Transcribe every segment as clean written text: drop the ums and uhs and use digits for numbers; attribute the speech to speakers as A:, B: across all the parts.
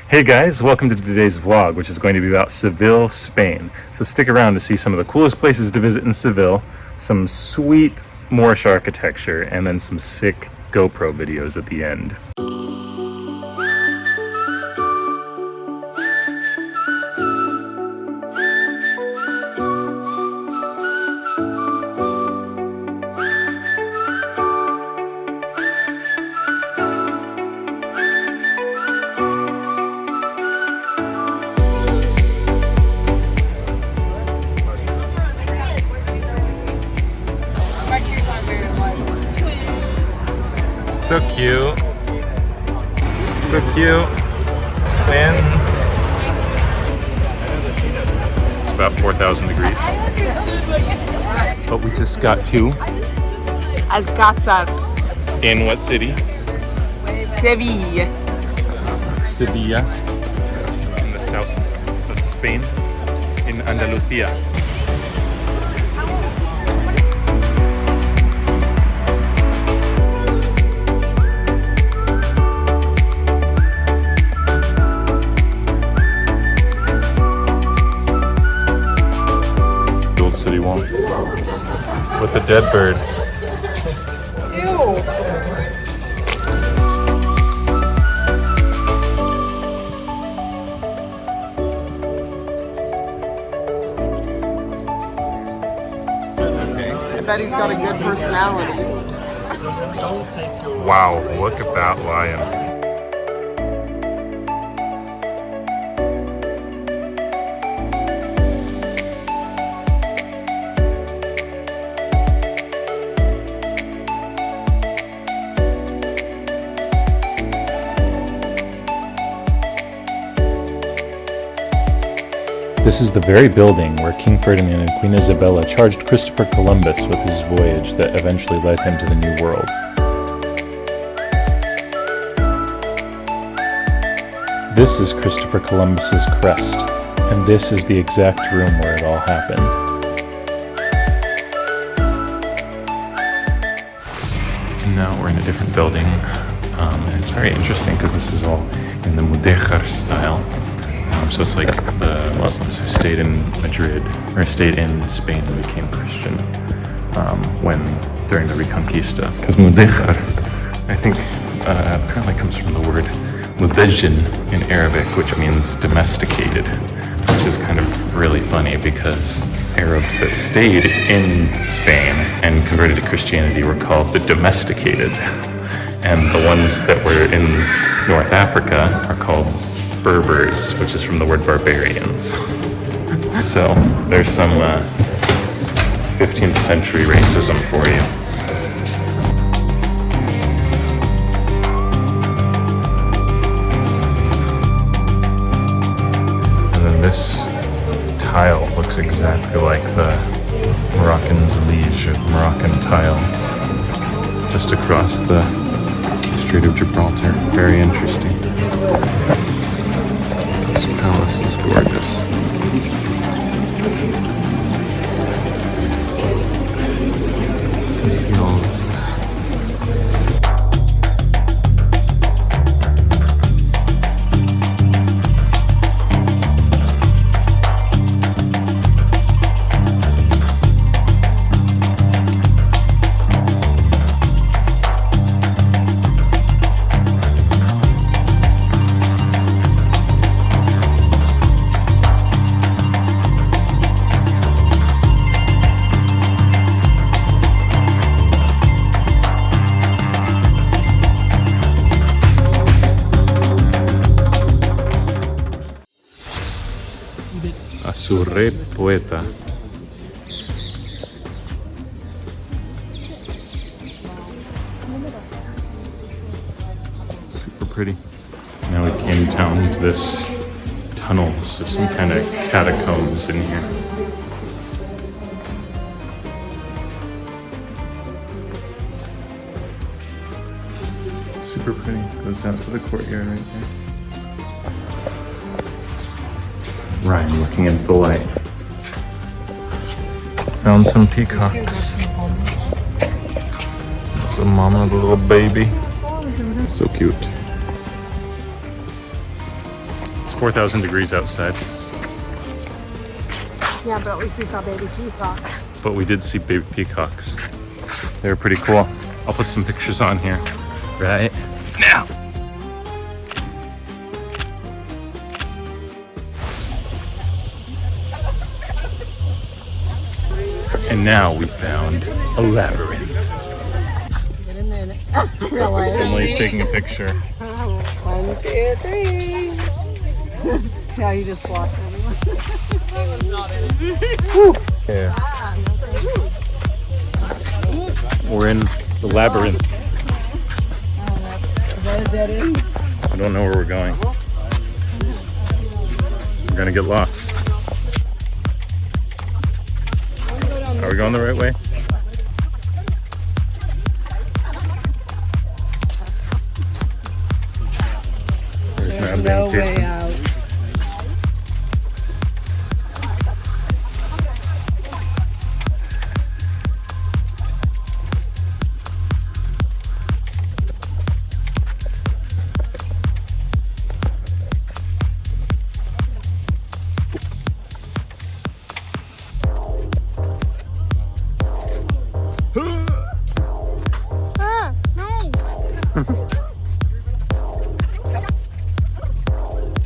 A: Hey guys, welcome to today's vlog, which is going to be about Seville, Spain. So stick around to see some of the coolest places to visit in Seville, some sweet Moorish architecture, and then some sick GoPro videos at the end. So cute. So cute. Twins. It's about 4,000 degrees. But we just got to
B: Alcázar.
A: In what city?
B: Seville.
A: Sevilla. In the south of Spain. In Andalusia. City wall with a dead bird.
B: Ew. I bet he's got a good personality.
A: Wow, look at that lion. This is the very building where King Ferdinand and Queen Isabella charged Christopher Columbus with his voyage that eventually led him to the New World. This is Christopher Columbus's crest, and this is the exact room where it all happened. Now we're in a different building, and it's very interesting because this is all in the Mudéjar style. So it's like the Muslims who stayed in Madrid, or stayed in Spain and became Christian during the Reconquista. Because Mudéjar, I think, apparently comes from the word mudajjin in Arabic, which means domesticated, which is kind of really funny because Arabs that stayed in Spain and converted to Christianity were called the domesticated. And the ones that were in North Africa are called Berbers, which is from the word barbarians. So there's some 15th century racism for you. And then this tile looks exactly like the Moroccan zlige, or Moroccan tile, just across the Strait of Gibraltar. Very interesting. This palace is gorgeous. You can see all of this. Azurre Poeta. Super pretty. Now we came down to this tunnel, so some kind of catacombs in here. Super pretty. Goes out to the courtyard right there. Ryan looking into the light. Found some peacocks. That's a mama and a little baby. So cute. 4,000 degrees outside.
B: Yeah, but at least we saw baby peacocks.
A: But we did see baby peacocks. They were pretty cool. I'll put some pictures on here right now. And now we found a labyrinth.
B: Wait a minute. Really?
A: Emily's taking a picture.
B: 1, 2, 3. Yeah, you just blocked everyone.
A: Yeah. We're in the labyrinth. I don't know where we're going. We're gonna get lost. Are we going the right way? There's
B: No way out.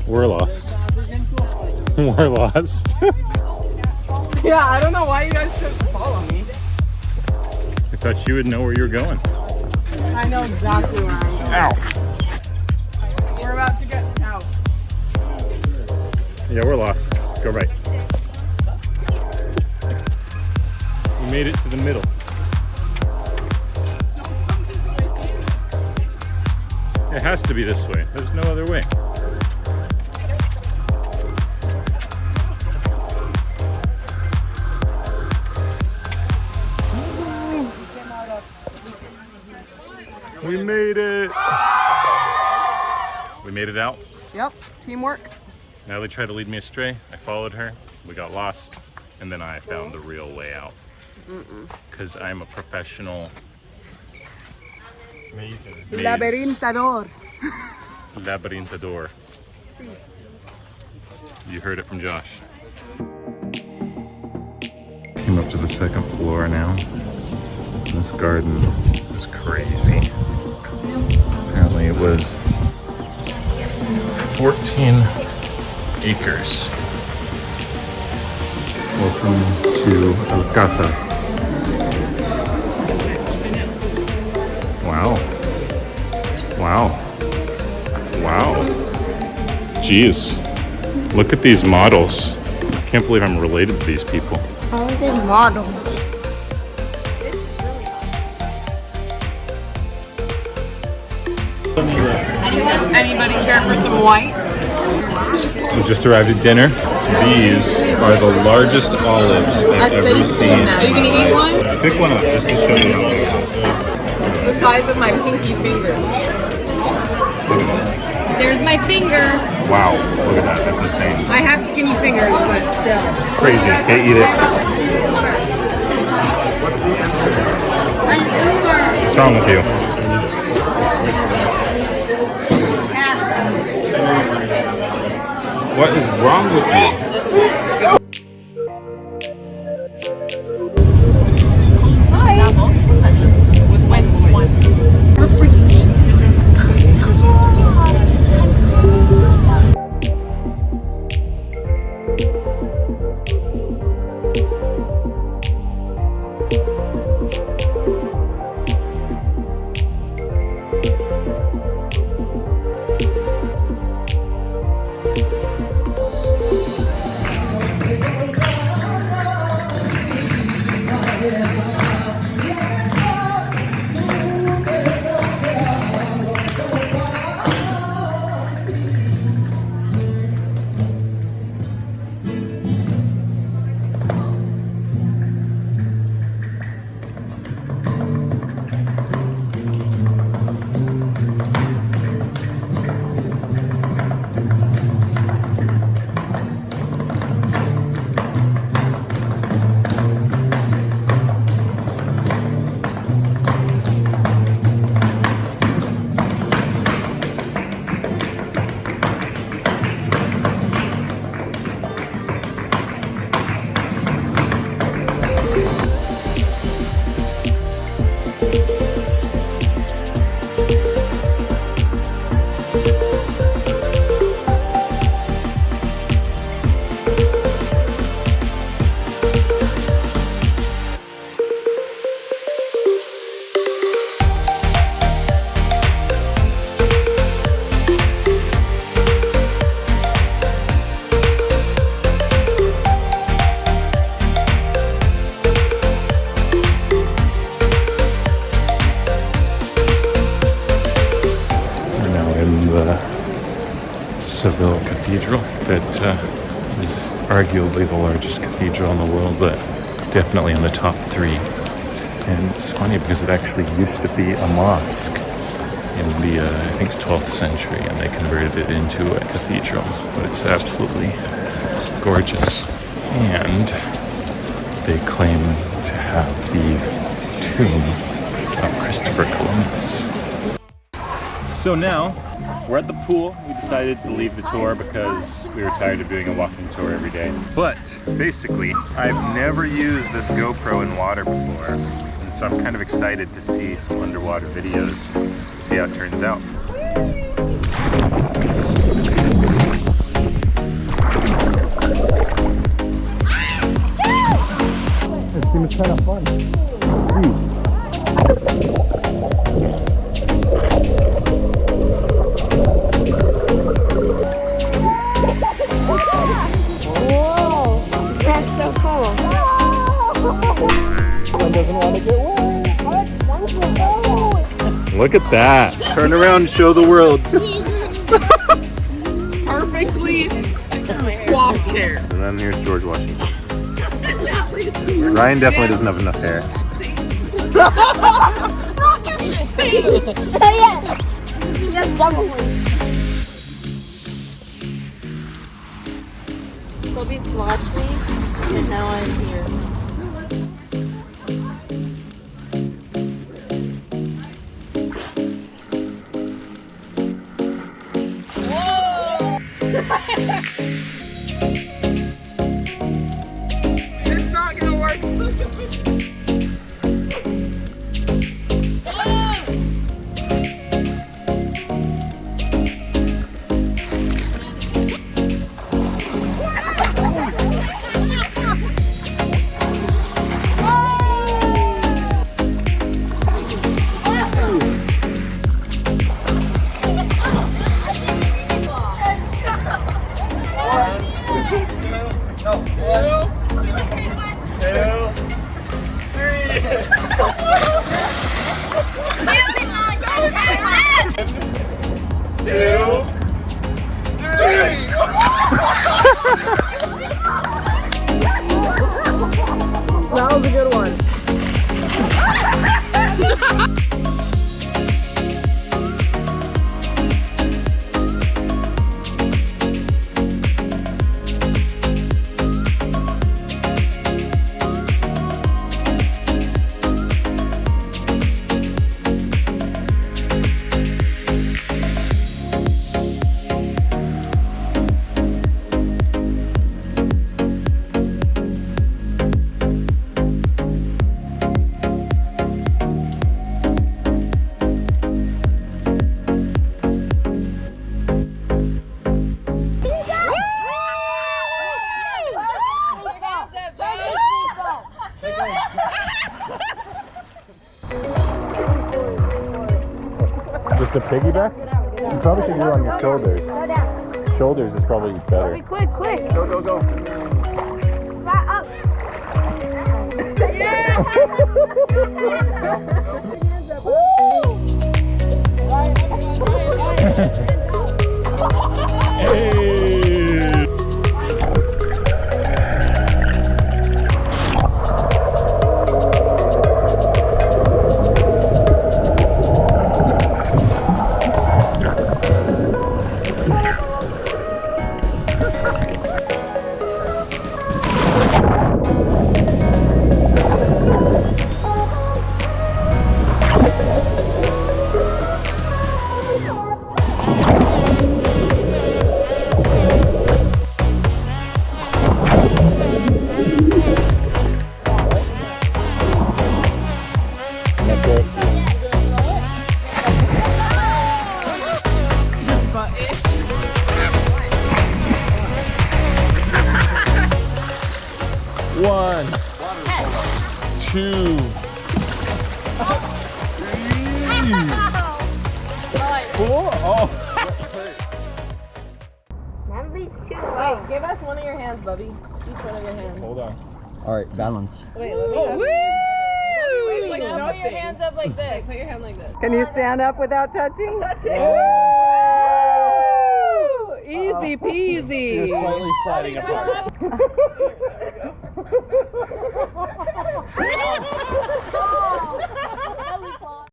A: We're lost. We're lost.
B: Yeah, I don't know why you guys couldn't follow me.
A: I thought you would know where you were going.
B: I know exactly where I'm going.
A: Ow.
B: We're about to get out.
A: Yeah, we're lost. Go right. We made it to the middle. It has to be this way. There's no other way. We made it! We made it out.
B: Yep, teamwork.
A: Now they tried to lead me astray. I followed her. We got lost. And then I found the real way out. Because I'm a professional maze.
B: Labyrinthador.
A: Labyrinthador. You heard it from Josh. Came up to the second floor now. This garden is crazy. Apparently it was 14 acres. Welcome to Alcata. Wow. Wow. Wow. Jeez. Look at these models. I can't believe I'm related to these people.
B: How are they models? Anybody care for some white?
A: We just arrived at dinner. These are the largest olives I've ever seen.
B: Are you gonna eat one?
A: Pick one up just to show you how big it is.
B: It's the size of my pinky finger. There's my finger.
A: Wow, look at that. That's insane.
B: I have skinny fingers, but still.
A: Crazy. Can't eat it.
B: An Uber.
A: What's wrong with you? What is wrong with you?
B: Hi. With wind voice. We're freaking
A: cathedral that is arguably the largest cathedral in the world, but definitely in the top 3. And it's funny because it actually used to be a mosque in the, I think it's 12th century, and they converted it into a cathedral. But it's absolutely gorgeous. And they claim to have the tomb of Christopher Columbus. So now, we're at the pool. We decided to leave the tour because we were tired of doing a walking tour every day. But basically, I've never used this GoPro in water before, and so I'm kind of excited to see some underwater videos, see how it turns out. It seems kind of fun.
C: That's so cool.
A: One doesn't want to get wet. Look at that. Turn around and show the world.
B: Perfectly coiffed hair.
A: And then here's George Washington. Ryan definitely doesn't have enough hair.
C: Yes, double. Kobe sloshed me, and now I'm here.
B: It's not gonna work. That was a good one.
A: Just a piggyback? You probably should do it on your shoulders.
C: Go down.
A: Shoulders is probably better.
C: Quick, quick.
A: Go, go, go.
C: Back up. Yeah.
A: Hey! One, two, three, four. Oh.
B: Wait, give us one of your hands, Bubby. Each one of your hands.
A: Hold on.
D: All right, balance.
B: Wait, let me have it. Like
E: Now put your
B: nothing.
E: hands up like this.
B: Put your hand like this.
F: Can you stand up without touching?
B: Easy peasy.
D: You're slightly sliding apart.